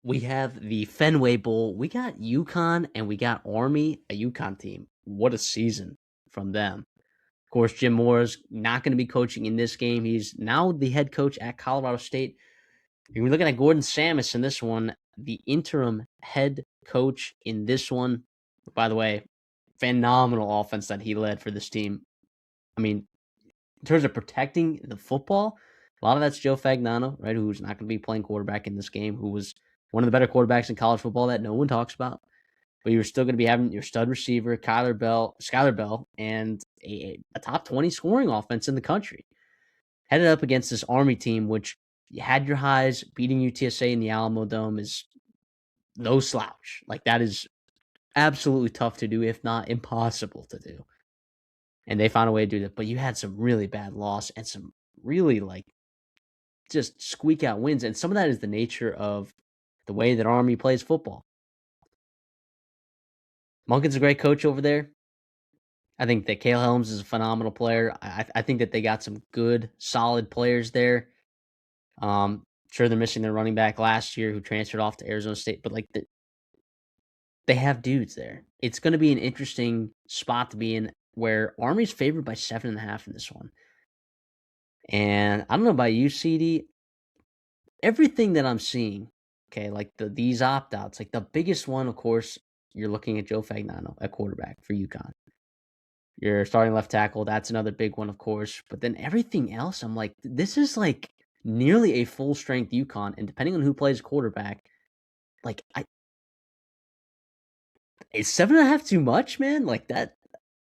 We have the Fenway Bowl. We got UConn and we got Army, a UConn team. What a season from them. Of course, Jim Moore's not going to be coaching in this game. He's now the head coach at Colorado State. You're looking at Gordon Samus in this one, the interim head coach in this one. By the way, phenomenal offense that he led for this team. I mean, in terms of protecting the football, a lot of that's Joe Fagnano, right? Who's not going to be playing quarterback in this game, who was one of the better quarterbacks in college football that no one talks about. But you're still going to be having your stud receiver, Skyler Bell, and a top 20 scoring offense in the country. Headed up against this Army team, which you had your highs. Beating UTSA in the Alamo Dome is no slouch. Like, that is absolutely tough to do, if not impossible to do. And they found a way to do that. But you had some really bad loss and some really, like, just squeak out wins. And some of that is the nature of the way that Army plays football. Monken's a great coach over there. I think that Cale Helms is a phenomenal player. I think that they got some good, solid players there. Sure, they're missing their running back last year who transferred off to Arizona State, but they have dudes there. It's going to be an interesting spot to be in where Army's favored by 7.5 in this one. And I don't know about you, CD. Everything that I'm seeing, okay, like these opt-outs, like the biggest one, of course, you're looking at Joe Fagnano at quarterback for UConn. Your starting left tackle, that's another big one, of course. But then everything else, I'm like, this is like nearly a full strength UConn, and depending on who plays quarterback, like is 7.5 too much, man? Like that,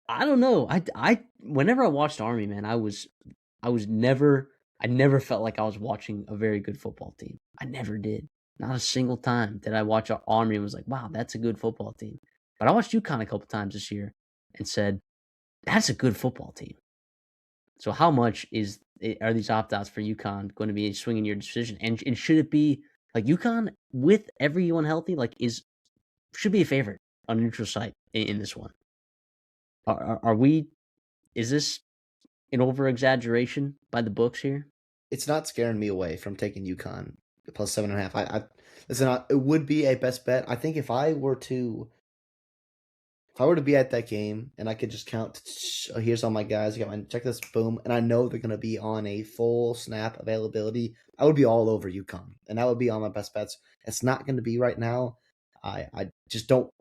I don't know. I whenever I watched Army, man, I never felt like I was watching a very good football team. I never did. Not a single time did I watch Army and was like, wow, that's a good football team. But I watched UConn a couple times this year and said, that's a good football team. So how much are these opt-outs for UConn going to be swinging your decision? And should it be like UConn with everyone healthy, like should be a favorite on a neutral site in this one? Are we? Is this an over-exaggeration by the books here? It's not scaring me away from taking UConn plus 7.5. Listen. It would be a best bet. I think if I were to be at that game and I could just count, here's all my guys, I got my check this, boom, and I know they're going to be on a full snap availability, I would be all over UConn, and that would be on my best bets. It's not going to be right now. I just don't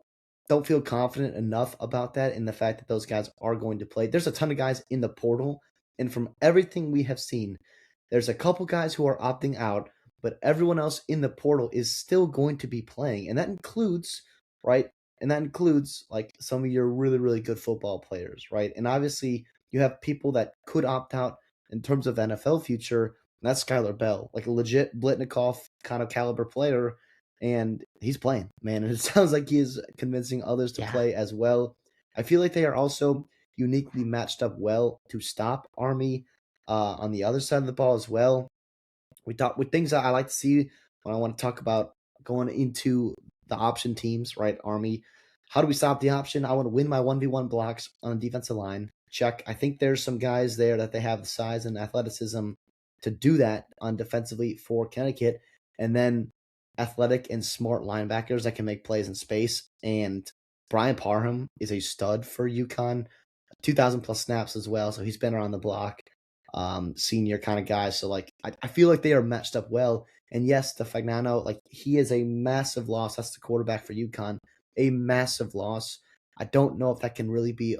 feel confident enough about that in the fact that those guys are going to play. There's a ton of guys in the portal, and from everything we have seen, there's a couple guys who are opting out, but everyone else in the portal is still going to be playing, and that includes, right? And that includes like some of your really, really good football players, right? And obviously, you have people that could opt out in terms of NFL future. And that's Skylar Bell, like a legit Blitnikoff kind of caliber player, and he's playing, man. And it sounds like he is convincing others to Yeah, play as well. I feel like they are also uniquely matched up well to stop Army on the other side of the ball as well. We thought with things that I like to see when I want to talk about going into the option teams, right? Army. How do we stop the option? I want to win my 1v1 blocks on the defensive line. Check. I think there's some guys there that they have the size and athleticism to do that on defensively for Connecticut. And then athletic and smart linebackers that can make plays in space. And Brian Parham is a stud for UConn. 2,000 plus snaps as well. So he's been around the block, senior kind of guy. So like I feel like they are matched up well. And yes, the Fagnano, like he is a massive loss. That's the quarterback for UConn, a massive loss. I don't know if that can really be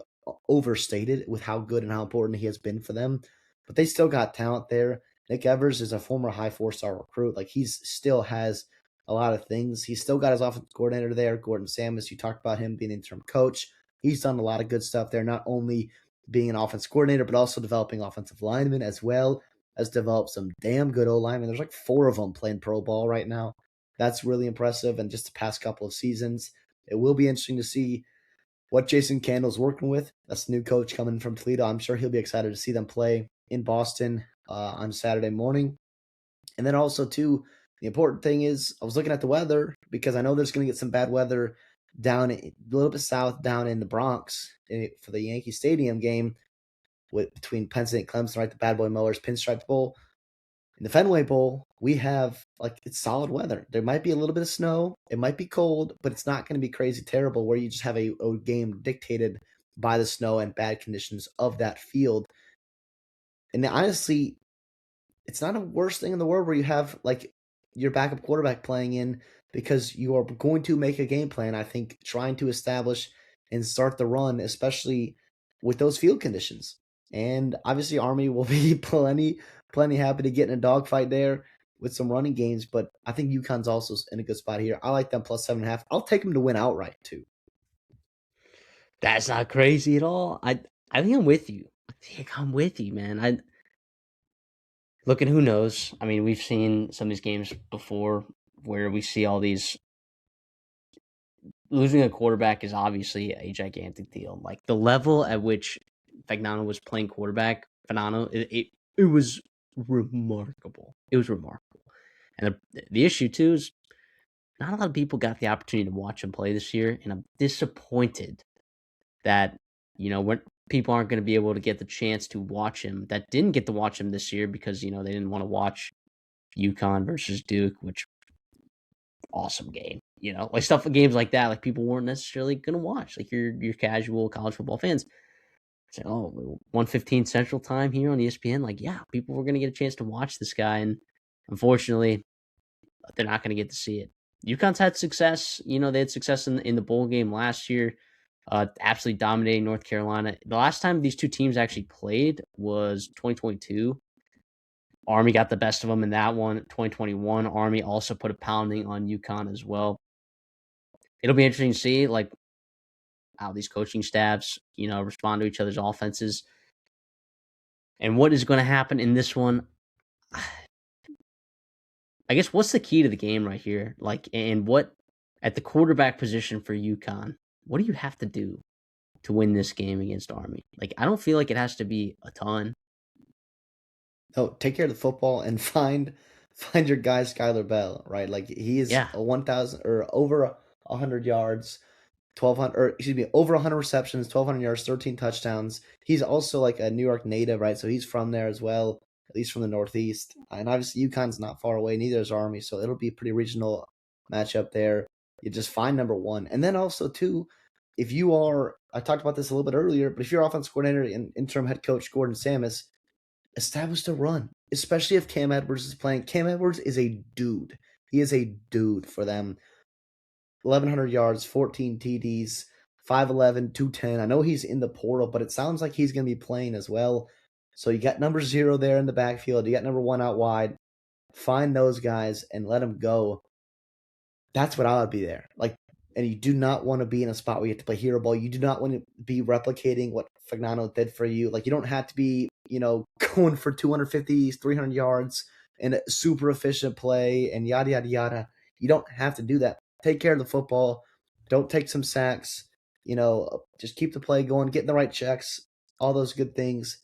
overstated with how good and how important he has been for them, but they still got talent there. Nick Evers is a former high 4-star recruit. Like he's still has a lot of things. He's still got his offensive coordinator there, Gordon Samus. You talked about him being interim coach. He's done a lot of good stuff there, not only being an offense coordinator, but also developing offensive linemen as well as developed some damn good O linemen. There's like 4 of them playing pro ball right now. That's really impressive. And just the past couple of seasons, it will be interesting to see what Jason Candle's working with. That's the new coach coming from Toledo. I'm sure he'll be excited to see them play in Boston on Saturday morning. And then also, too, the important thing is I was looking at the weather because I know there's going to get some bad weather down a little bit south down in the Bronx for the Yankee Stadium game between Penn State and Clemson, right? The Bad Boy Mowers Pinstripe Bowl. In the Fenway Bowl, we have it's solid weather. There might be a little bit of snow. It might be cold, but it's not going to be crazy terrible where you just have a game dictated by the snow and bad conditions of that field. And honestly, it's not a worst thing in the world where you have your backup quarterback playing in because you are going to make a game plan. I think trying to establish and start the run, especially with those field conditions. And obviously, Army will be plenty happy to get in a dogfight there with some running games. But I think UConn's also in a good spot here. I like them plus 7.5. I'll take them to win outright too. That's not crazy at all. I think I'm with you. I think I'm with you, man. I look, and who knows? I mean, we've seen some of these games before where we see all these losing a quarterback is obviously a gigantic deal. Like the level at which Fagnano was playing quarterback, it was remarkable. It was remarkable. And the issue too is not a lot of people got the opportunity to watch him play this year, and I'm disappointed that when people aren't going to be able to get the chance to watch him that didn't get to watch him this year because they didn't want to watch UConn versus Duke, which awesome game. Like games like that, like people weren't necessarily going to watch. Like your casual college football fans say, "Oh, 1:15 Central Time here on ESPN." Like, yeah, people were going to get a chance to watch this guy, and unfortunately, they're not going to get to see it. UConn's had success. They had success in the bowl game last year, absolutely dominating North Carolina. The last time these two teams actually played was 2022. Army got the best of them in that one. 2021, Army also put a pounding on UConn as well. It'll be interesting to see how these coaching staffs, respond to each other's offenses. And what is going to happen in this one? I guess what's the key to the game right here? And what at the quarterback position for UConn, what do you have to do to win this game against Army? I don't feel like it has to be a ton. No, take care of the football and find your guy Skylar Bell, right? He is a 1,000 or over 100 yards, 1,200 or excuse me, over 100 receptions, 1,200 yards, 13 touchdowns. He's also a New York native, right? So he's from there as well, at least from the Northeast. And obviously UConn's not far away, neither is Army, so it'll be a pretty regional matchup there. You just find number one, and then also too, if you are, I talked about this a little bit earlier, but if you're offense coordinator and interim head coach Gordon Samus, establish the run, especially if Cam Edwards is playing. Cam Edwards is a dude. He is a dude for them. 1,100 yards, 14 TDs, 5'11", 210. I know he's in the portal, but it sounds like he's going to be playing as well. So you got number 0 there in the backfield. You got number 1 out wide. Find those guys and let them go. That's what I would be there. And you do not want to be in a spot where you have to play hero ball. You do not want to be replicating what Fagnano did for you. You don't have to be, going for 250, 300 yards and a super efficient play and yada, yada, yada. You don't have to do that. Take care of the football. Don't take some sacks. Just keep the play going, get in the right checks, all those good things,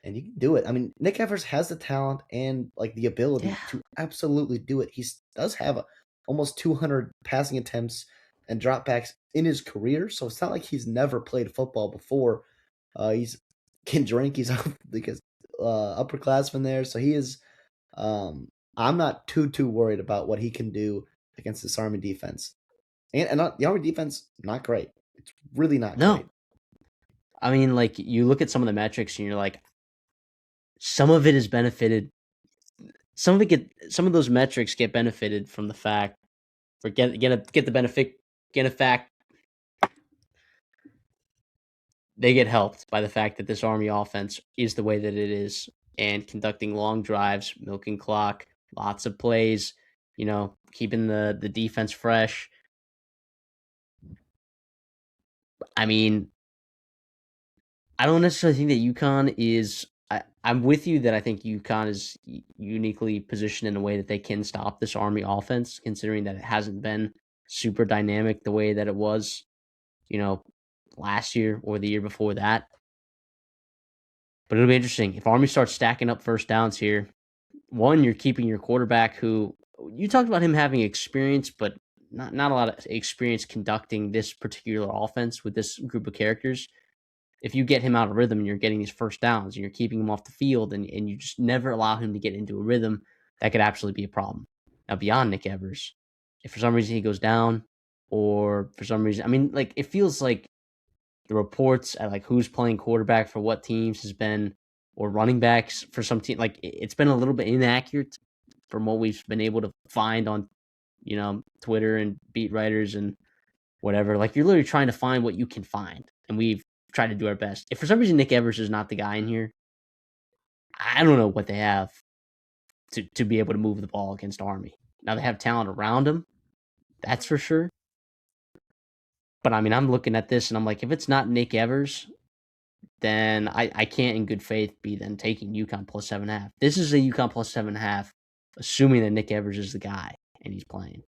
and you can do it. I mean, Nick Evers has the talent and the ability to absolutely do it. He does have almost 200 passing attempts and dropbacks in his career, so it's not like he's never played football before. He's can drink. He's because upperclassman there, so he is. I'm not too worried about what he can do against this Army defense, and the Army defense not great. It's really not great. I mean, you look at some of the metrics and you're like, some of it is benefited. Some of those metrics get benefited from the fact, or get the benefit, get a fact. They get helped by the fact that this Army offense is the way that it is, and conducting long drives, milking clock, lots of plays, keeping the defense fresh. I mean, I don't necessarily think that UConn is. I'm with you that I think UConn is uniquely positioned in a way that they can stop this Army offense, considering that it hasn't been super dynamic the way that it was, last year or the year before that. But it'll be interesting. If Army starts stacking up first downs here, one, you're keeping your quarterback who you talked about him having experience, but not a lot of experience conducting this particular offense with this group of characters. if you get him out of rhythm and you're getting these first downs and you're keeping him off the field and you just never allow him to get into a rhythm, that could absolutely be a problem. Now, beyond Nick Evers, if for some reason he goes down or for some reason, I mean, like, it feels like the reports at like who's playing quarterback for what teams has been, or running backs for some team, like it's been a little bit inaccurate from what we've been able to find on, Twitter and beat writers and whatever. Like, you're literally trying to find what you can find, and we've tried to do our best. If for some reason Nick Evers is not the guy in here, I don't know what they have to be able to move the ball against Army. Now they have talent around him, that's for sure. But I mean, I'm looking at this and I'm like, if it's not Nick Evers, then I can't in good faith be then taking UConn plus 7.5. This is a UConn plus 7.5, assuming that Nick Evers is the guy and he's playing,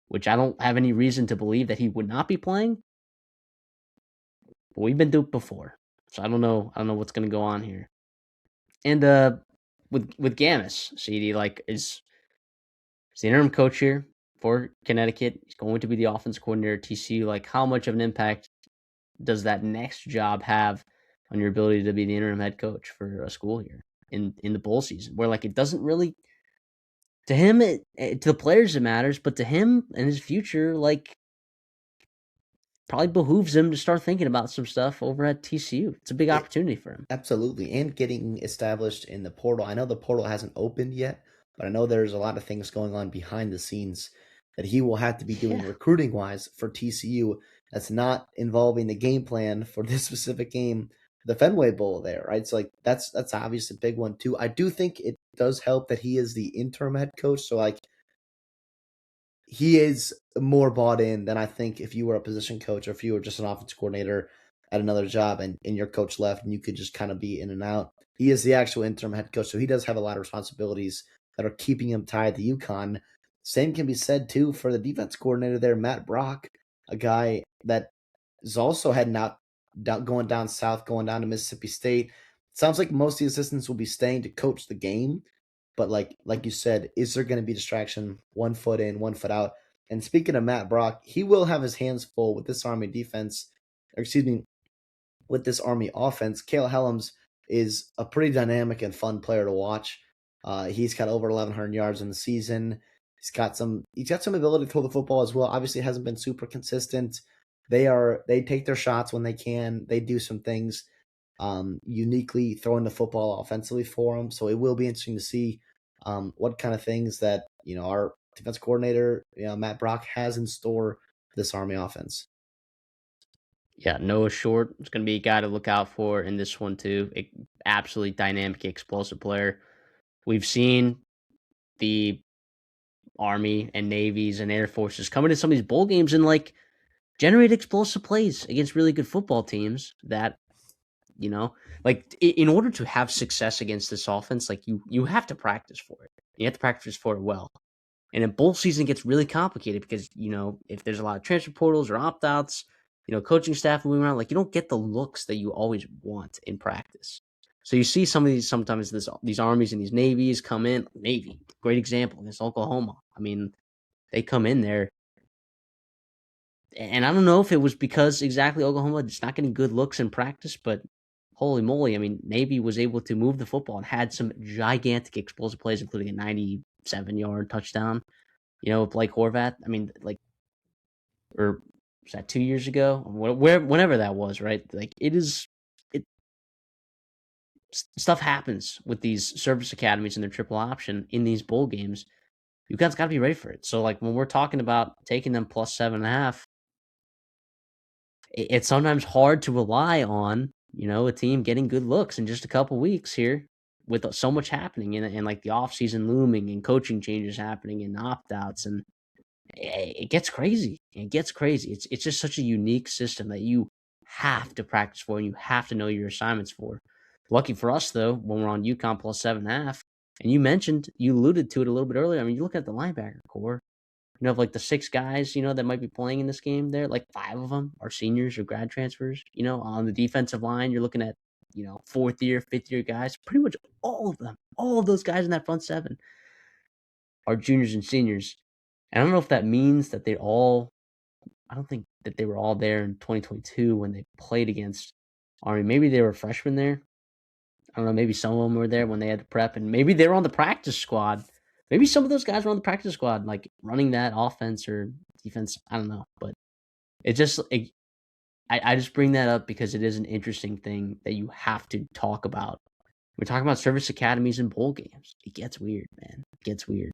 which I don't have any reason to believe that he would not be playing. But we've been duped before, so I don't know what's going to go on here. And with Gamis, CD, like, is the interim coach here for Connecticut. He's going to be the offense coordinator at TCU. Like, how much of an impact does that next job have on your ability to be the interim head coach for a school here in the bowl season, where, like, it doesn't really, to him, to the players it matters, but to him and his future, like, probably behooves him to start thinking about some stuff over at TCU. It's a big opportunity for him. Absolutely. And getting established in the portal. I know the portal hasn't opened yet, but I know there's a lot of things going on behind the scenes that he will have to be doing recruiting wise for TCU that's not involving the game plan for this specific game, the Fenway Bowl there, right? So, like, that's obviously a big one too. I do think it does help that he is the interim head coach. So, like, he is more bought in than I think if you were a position coach or if you were just an offense coordinator at another job and your coach left and you could just kind of be in and out. He is the actual interim head coach, so he does have a lot of responsibilities that are keeping him tied to UConn. Same can be said, too, for the defense coordinator there, Matt Brock, a guy that is also heading out, going down south, going down to Mississippi State. Sounds like most of the assistants will be staying to coach the game. But like you said, is there going to be distraction? 1 foot in, 1 foot out. And speaking of Matt Brock, he will have his hands full with this Army defense, or excuse me, with this Army offense. Cale Helms is a pretty dynamic and fun player to watch. He's got over 1,100 yards in the season. He's got some ability to throw the football as well. Obviously, hasn't been super consistent. They take their shots when they can. They do some things uniquely throwing the football offensively for him. So it will be interesting to see what kind of things that our defense coordinator, Matt Brock, has in store for this Army offense. Yeah, Noah Short is going to be a guy to look out for in this one too. Absolutely dynamic, explosive player. We've seen the Army and Navies and Air Forces come into some of these bowl games and, like, generate explosive plays against really good football teams that, like, in order to have success against this offense, like, you have to practice for it. You have to practice for it well. And then bowl season gets really complicated because, if there's a lot of transfer portals or opt-outs, coaching staff moving around, like, you don't get the looks that you always want in practice. So you see sometimes these Armies and these Navies come in. Navy, great example against Oklahoma. I mean, they come in there, and I don't know if it was because exactly Oklahoma just not getting good looks in practice, but holy moly, I mean, Navy was able to move the football and had some gigantic explosive plays, including a 97-yard touchdown, with Blake Horvath. I mean, like, or was that 2 years ago? Whenever that was, right? Like, stuff happens with these service academies and their triple option in these bowl games. You guys got to be ready for it. So, like, when we're talking about taking them plus 7.5, it's sometimes hard to rely on, a team getting good looks in just a couple weeks here with so much happening and like the offseason looming and coaching changes happening and opt-outs, and it gets crazy. It gets crazy. It's just such a unique system that you have to practice for and you have to know your assignments for. Lucky for us, though, when we're on UConn plus 7.5, and you alluded to it a little bit earlier. I mean, you look at the linebacker core, of like the 6 guys, that might be playing in this game there, like 5 of them are seniors or grad transfers. On the defensive line, you're looking at, 4th year, 5th year guys. Pretty much all of them, all of those guys in that front 7 are juniors and seniors. And I don't know if that means that I don't think that they were all there in 2022 when they played against Army. Maybe they were freshmen there. I don't know. Maybe some of them were there when they had to prep, and maybe they were on the practice squad. Maybe some of those guys were on the practice squad, like running that offense or defense. I don't know, but I just bring that up because it is an interesting thing that you have to talk about. We're talking about service academies and bowl games. It gets weird, man. It gets weird.